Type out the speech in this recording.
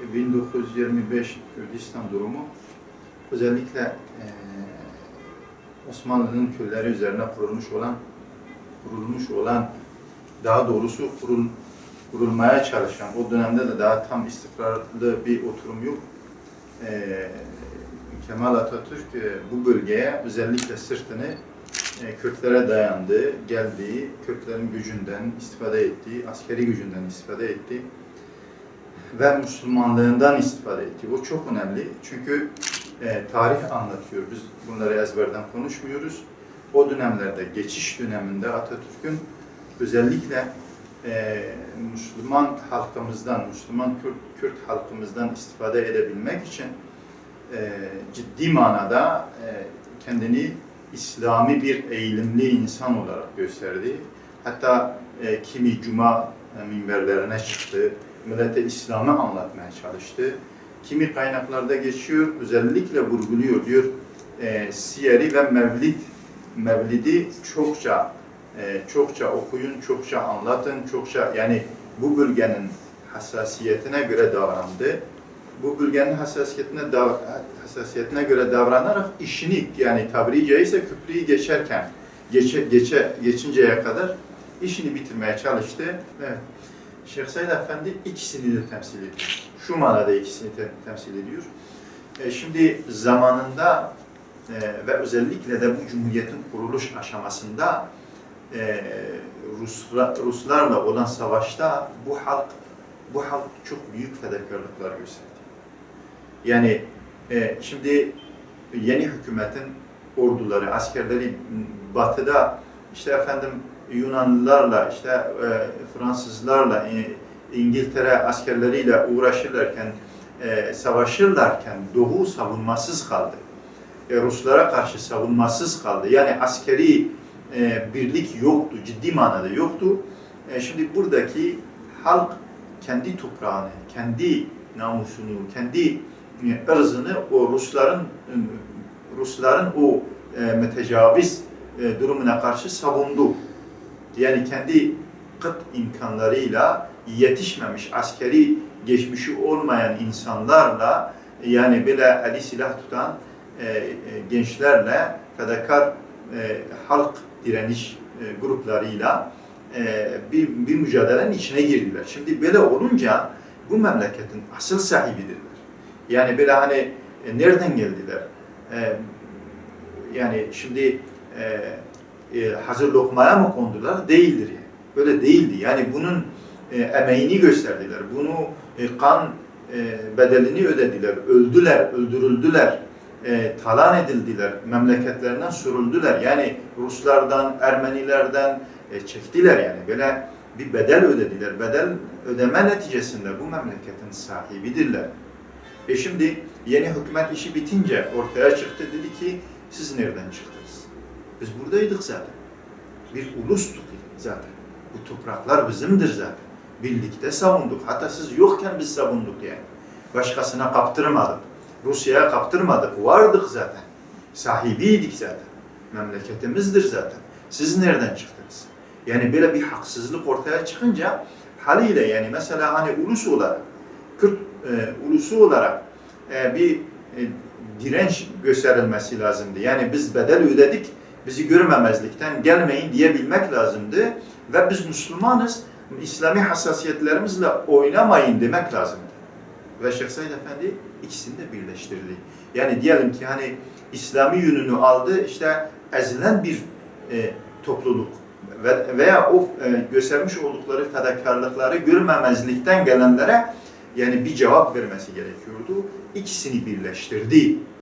1925 Kürdistan durumu özellikle Osmanlı'nın külleri üzerine kurulmuş olan daha doğrusu kurulmaya çalışan, o dönemde de daha tam istikrarlı bir oturum yok. Kemal Atatürk bu bölgeye özellikle sırtını Kürtlere dayandığı, geldiği, Kürtlerin gücünden istifade ettiği, askeri gücünden istifade ettiği ve Müslümanlığından istifade ettiği. Bu çok önemli. Çünkü tarih anlatıyor. Biz bunları ezberden konuşmuyoruz. O dönemlerde, geçiş döneminde Atatürk'ün özellikle Müslüman halkımızdan, Müslüman Kürt halkımızdan istifade edebilmek için ciddi manada kendini İslami bir eğilimli insan olarak gösterdi. Hatta kimi cuma minberlerine çıktı, millete İslam'ı anlatmaya çalıştı. Kimi kaynaklarda geçiyor, özellikle vurguluyor, diyor Siyeri ve Mevlid'i çokça okuyun, çokça anlatın, yani bu bölgenin hassasiyetine göre davrandı. Bu bölgenin hassasiyetine göre davranarak işini, yani tabiri caizse köprüyü geçinceye kadar işini bitirmeye çalıştı. Evet. Şeyh Said Efendi ikisini de temsil ediyor. Şu manada ikisini temsil ediyor. Şimdi zamanında ve özellikle de bu Cumhuriyet'in kuruluş aşamasında Ruslarla olan savaşta bu halk çok büyük fedakarlıklar gösterdi. Yani şimdi yeni hükümetin orduları, askerleri batıda Yunanlılarla, Fransızlarla, İngiltere askerleriyle uğraşırlarken, savaşırlarken Doğu savunmasız kaldı. Ruslara karşı savunmasız kaldı. Yani askeri birlik yoktu, ciddi manada yoktu. Şimdi buradaki halk kendi toprağını, kendi namusunu, kendi ırzını o Rusların o mütecaviz durumuna karşı savundu. Yani kendi kıt imkanlarıyla yetişmemiş, askeri geçmişi olmayan insanlarla, yani böyle eli silah tutan gençlerle, fedakar halk direniş gruplarıyla bir mücadelenin içine girdiler. Şimdi böyle olunca bu memleketin asıl sahibidirler. Yani böyle nereden geldiler? Yani şimdi hazır lokmaya mı kondular? Değildir yani. Böyle değildi. Yani bunun emeğini gösterdiler. Bunu kan bedelini ödediler. Öldüler, öldürüldüler. Talan edildiler. Memleketlerinden sürüldüler. Yani Ruslardan, Ermenilerden çektiler yani. Böyle bir bedel ödediler. Bedel ödeme neticesinde bu memleketin sahibidirler. Şimdi yeni hükümet işi bitince ortaya çıktı, dedi ki siz nereden çıktınız? Biz buradaydık zaten. Bir ulustuk zaten. Bu topraklar bizimdir zaten. Birlikte savunduk. Hatta siz yokken biz savunduk yani. Başkasına kaptırmadık. Rusya'ya kaptırmadık. Vardık zaten. Sahibiydik zaten. Memleketimizdir zaten. Siz nereden çıktınız? Yani böyle bir haksızlık ortaya çıkınca haliyle yani mesela ulus olarak, Kürt ulusu olarak bir direnç gösterilmesi lazımdı. Yani biz bedel ödedik, bizi görmemezlikten gelmeyin diyebilmek lazımdı. Ve biz Müslümanız, İslami hassasiyetlerimizle oynamayın demek lazımdı. Ve Şeyh Said Efendi ikisini de birleştirdi. Yani diyelim ki İslami yönünü aldı, ezilen bir topluluk veya o göstermiş oldukları fedakarlıkları görmemezlikten gelenlere yani bir cevap vermesi gerekiyordu. İkisini birleştirdi.